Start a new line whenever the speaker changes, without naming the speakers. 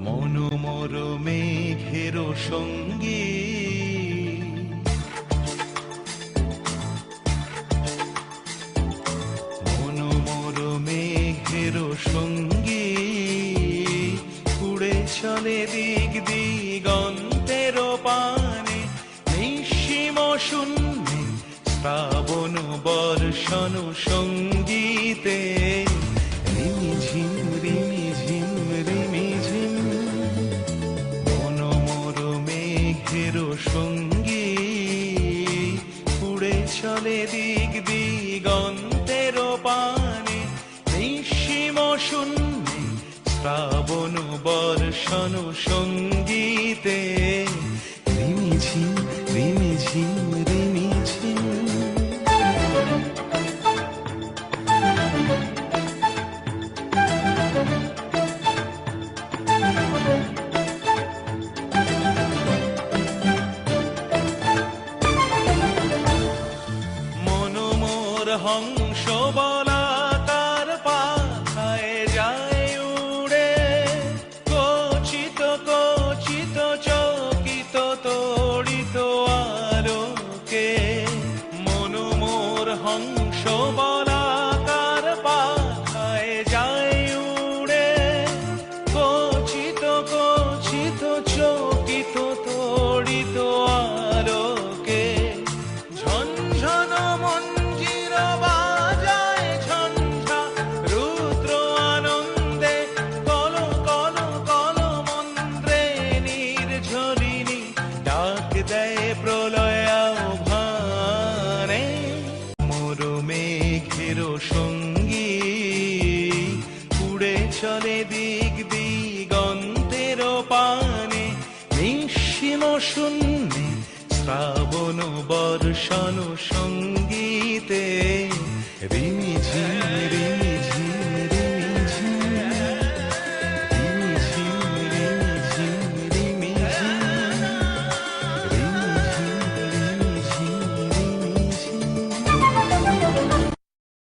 মনোমর মেঘের সঙ্গী মনোমর মেঘের সঙ্গী উড়ে চলে দিক দিগন্তের পানে নিঃসীম শূন্যে শ্রাবণ বর্ষণ সঙ্গীতে রিমিঝিম রিমিঝিম রিমিঝিম মনোমর মেঘের সঙ্গী উড়ে চলে দিক দিগন্তের পানে নিঃসীম শূন্যে শ্রাবণ বর্ষণ সঙ্গীতে রিমিঝিম রিমিঝিম রিমিঝিম মনোমর হংস বলাকার পাখায় যায় উড়ে কচিত কচিত চকিত তড়িত আলোকে মনোমর হংস বলাকার পাখায় যায় উড়ে কচিত কচিত চকিত তড়িত আলোকে ঝনঝন মঞ্জির বাজায় ঝঞ্ঝা রুদ্র আনন্দে কল কল কল মন্ত্রে নির্ঝরিণী ডাক দেয় প্রলয় আহ্বানে মোর মেঘের সঙ্গী উড়ে চলে দিক দিগন্তের পানে নিঃসীম শূন্যে শ্রাবণ বর্ষণ সঙ্গীতে রিমিঝিম